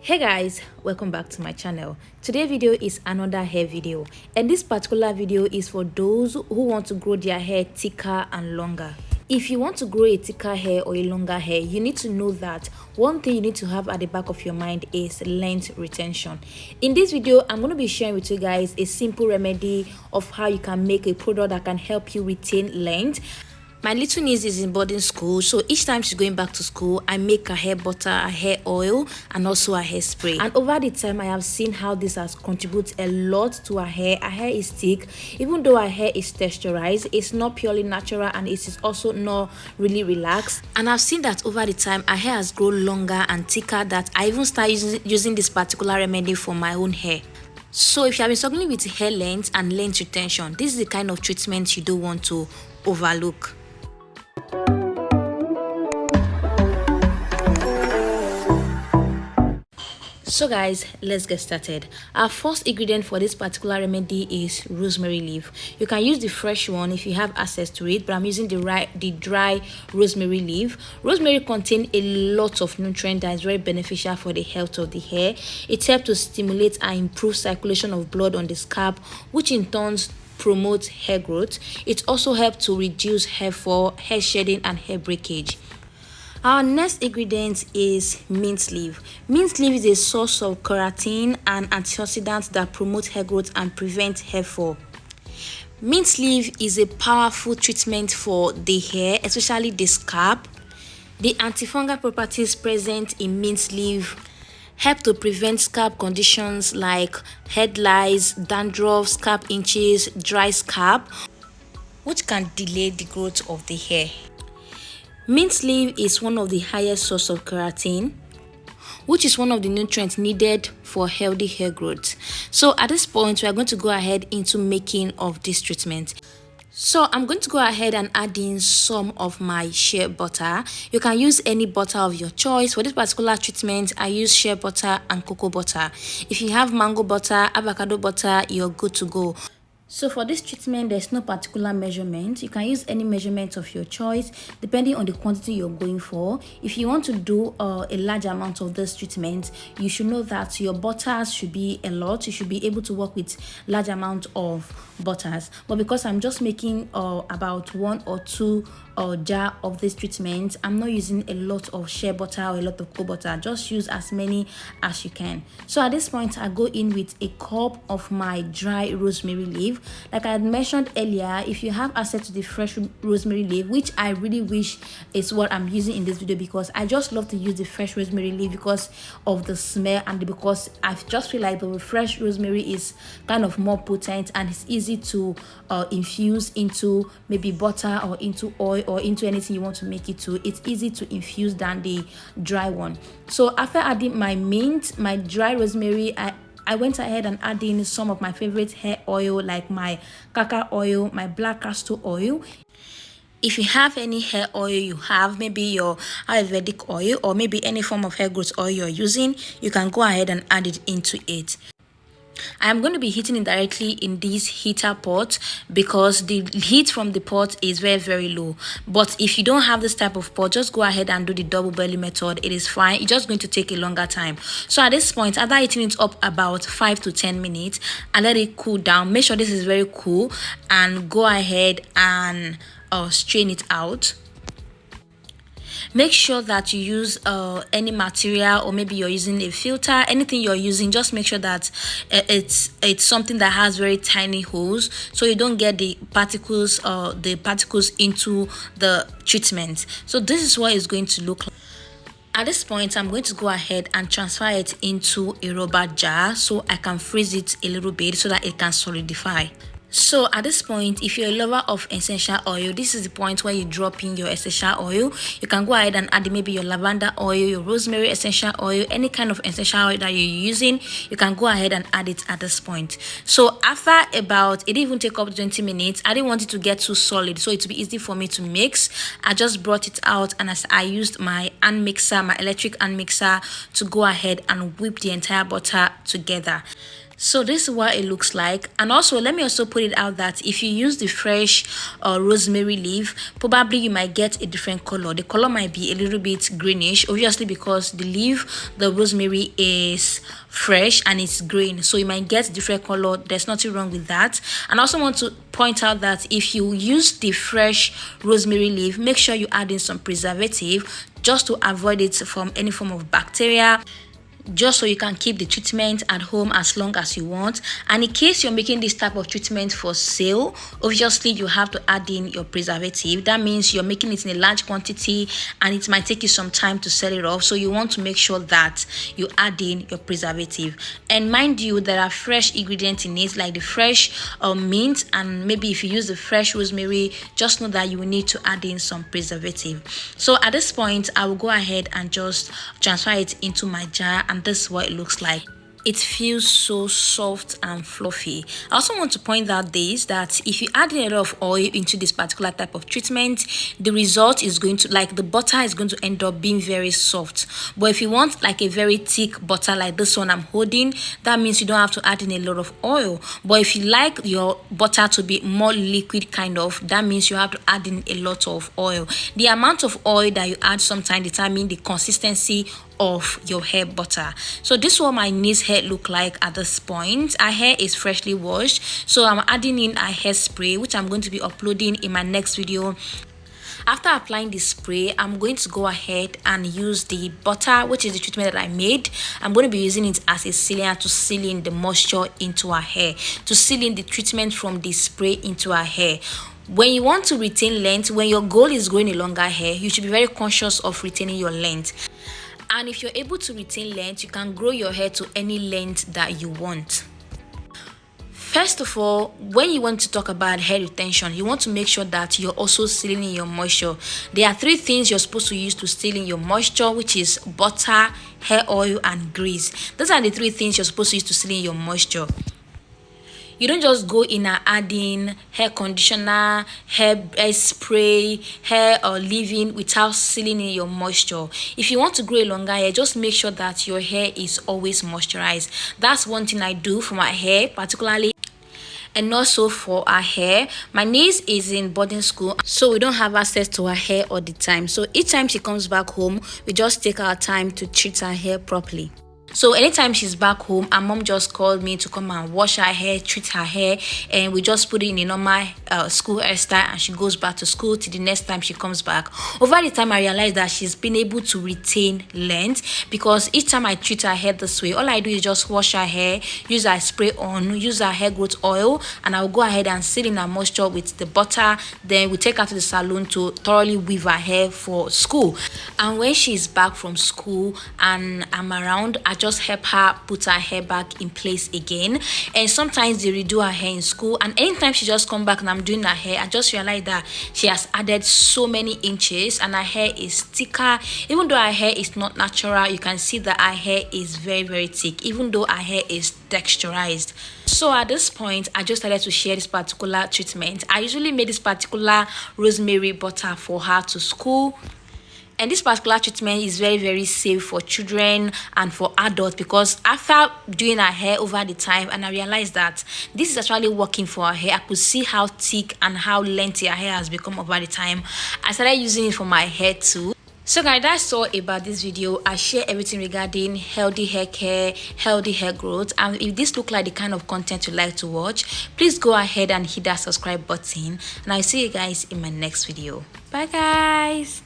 Hey guys, welcome back to my channel. Today's video is another hair video, and this particular video is for those who want to grow their hair thicker and longer. If you want to grow a thicker hair or a longer hair, you need to know that one thing you need to have at the back of your mind is length retention. In this video, I'm going to be sharing with you guys a simple remedy of how you can make a product that can help you retain length. My little niece is in boarding school, so each time she's going back to school, I make her hair butter, her hair oil, and also her hair spray. And over the time, I have seen how this has contributed a lot to her hair. Her hair is thick, even though her hair is texturized, it's not purely natural and it is also not really relaxed. And I've seen that over the time, her hair has grown longer and thicker, that I even started using this particular remedy for my own hair. So if you have been struggling with hair length and length retention, this is the kind of treatment you don't want to overlook. So guys, let's get started. Our first ingredient for this particular remedy is rosemary leaf. You can use the fresh one if you have access to it, but I'm using the dry rosemary leaf. Rosemary contains a lot of nutrients that is very beneficial for the health of the hair. It helps to stimulate and improve circulation of blood on the scalp, which in turn promotes hair growth. It also helps to reduce hair fall, hair shedding, and hair breakage. Our next ingredient is mint leaf. Mint leaf is a source of keratin and antioxidants that promote hair growth and prevent hair fall. Mint leaf is a powerful treatment for the hair, especially the scalp. The antifungal properties present in mint leaf help to prevent scalp conditions like head lice, dandruff, scalp itches, dry scalp, which can delay the growth of the hair. Mint leaf is one of the highest sources of keratin, which is one of the nutrients needed for healthy hair growth. So at this point, we are going to go ahead into making of this treatment. So I'm going to go ahead and add in some of my shea butter. You can use any butter of your choice. For this particular treatment, I use shea butter and cocoa butter. If you have mango butter, avocado butter, you're good to go. So for this treatment, there's no particular measurement. You can use any measurement of your choice depending on the quantity you're going for. If you want to do a large amount of this treatment, you should know that your butters should be a lot. You should be able to work with large amount of butters. But because I'm just making about 1 or 2 jar of this treatment, I'm not using a lot of shea butter or a lot of cocoa butter. Just use as many as you can. So at this point, I go in with a cup of my dry rosemary leaf. Like I had mentioned earlier, if you have access to the fresh rosemary leaf, which I really wish is what I'm using in this video, because I just love to use the fresh rosemary leaf because of the smell and because I just feel like the fresh rosemary is kind of more potent and it's easy to infuse into maybe butter or into oil or into anything you want to make it to. It's easy to infuse than the dry one. So after adding my mint, my dry rosemary, I went ahead and added in some of my favorite hair oil, like my karkar oil, my black castor oil. If you have any hair oil you have, maybe your ayurvedic oil or maybe any form of hair growth oil you're using, you can go ahead and add it into it. I am going to be heating it directly in this heater pot because the heat from the pot is very low. But if you don't have this type of pot, just go ahead and do the double boiling method. It is fine. It's just going to take a longer time. So at this point, after heating it up about 5 to 10 minutes, I let it cool down. Make sure this is very cool and go ahead and strain it out. Make sure that you use any material, or maybe you're using a filter, anything you're using, just make sure that it's something that has very tiny holes so you don't get the particles into the treatment. So this is what it's going to look like. At this point, I'm going to go ahead and transfer it into a rubber jar so I can freeze it a little bit so that it can solidify. So at this point, if you're a lover of essential oil, this is the point where you drop in your essential oil. You can go ahead and add maybe your lavender oil, your rosemary essential oil, any kind of essential oil that you're using. You can go ahead and add it at this point. So after about, it didn't even take up 20 minutes. I didn't want it to get too solid, so it would be easy for me to mix. I just brought it out and as I used my hand mixer, my electric hand mixer, to go ahead and whip the entire butter together. So this is what it looks like. And also let me also put it out that if you use the fresh rosemary leaf, probably you might get a different color. The color might be a little bit greenish, obviously because the leaf, the rosemary, is fresh and it's green, so you might get different color. There's nothing wrong with that. And I also want to point out that if you use the fresh rosemary leaf, make sure you add in some preservative just to avoid it from any form of bacteria, just so you can keep the treatment at home as long as you want. And in case you're making this type of treatment for sale, obviously you have to add in your preservative. That means you're making it in a large quantity and it might take you some time to sell it off, so you want to make sure that you add in your preservative. And mind you, there are fresh ingredients in it, like the fresh mint, and maybe if you use the fresh rosemary, just know that you will need to add in some preservative. So at this point, I will go ahead and just transfer it into my jar, and this is what it looks like. It feels so soft and fluffy. I also want to point out this, that if you add a lot of oil into this particular type of treatment, the result is going to, like, the butter is going to end up being very soft. But if you want like a very thick butter like this one I'm holding, that means you don't have to add in a lot of oil. But if you like your butter to be more liquid kind of, that means you have to add in a lot of oil. The amount of oil that you add sometimes determine the consistency of your hair butter. So this is what my niece's hair look like at this point. Her hair is freshly washed, so I'm adding in a hairspray, which I'm going to be uploading in my next video. After applying the spray, I'm going to go ahead and use the butter, which is the treatment that I made. I'm going to be using it as a sealer to seal in the moisture into her hair, to seal in the treatment from the spray into her hair. When you want to retain length, when your goal is growing a longer hair, you should be very conscious of retaining your length. And if you're able to retain length, you can grow your hair to any length that you want. First of all, when you want to talk about hair retention, you want to make sure that you're also sealing in your moisture. There are 3 things you're supposed to use to seal in your moisture, which is butter, hair oil, and grease. Those are the 3 things you're supposed to use to seal in your moisture. You don't just go in and add in hair conditioner, hair spray, hair or leave-in without sealing in your moisture. If you want to grow a longer hair, just make sure that your hair is always moisturized. That's one thing I do for my hair particularly. And also for our hair, my niece is in boarding school, so we don't have access to her hair all the time. So each time she comes back home, we just take our time to treat her hair properly. So anytime she's back home, her mom just called me to come and wash her hair, treat her hair, and we just put it in a normal school hairstyle, and she goes back to school till the next time she comes back. Over the time, I realized that she's been able to retain length, because each time I treat her hair this way, all I do is just wash her hair, use her spray on, use her hair growth oil, and I'll go ahead and seal in her moisture with the butter. Then we take her to the salon to thoroughly weave her hair for school. And when she's back from school and I'm around, I just help her put her hair back in place again. And sometimes they redo her hair in school, and anytime she just come back and I'm doing her hair, I just realize that she has added so many inches and her hair is thicker. Even though her hair is not natural, you can see that her hair is very, very thick, even though her hair is texturized. So at this point, I just started to share this particular treatment. I usually made this particular rosemary butter for her to school. And this particular treatment is very, very safe for children and for adults, because after doing her hair over the time, and I realized that this is actually working for her hair, I could see how thick and how lengthy her hair has become over the time. I started using it for my hair too. So guys, that's all about this video. I share everything regarding healthy hair care, healthy hair growth, and if this look like the kind of content you like to watch, please go ahead and hit that subscribe button, and I'll see you guys in my next video. Bye guys.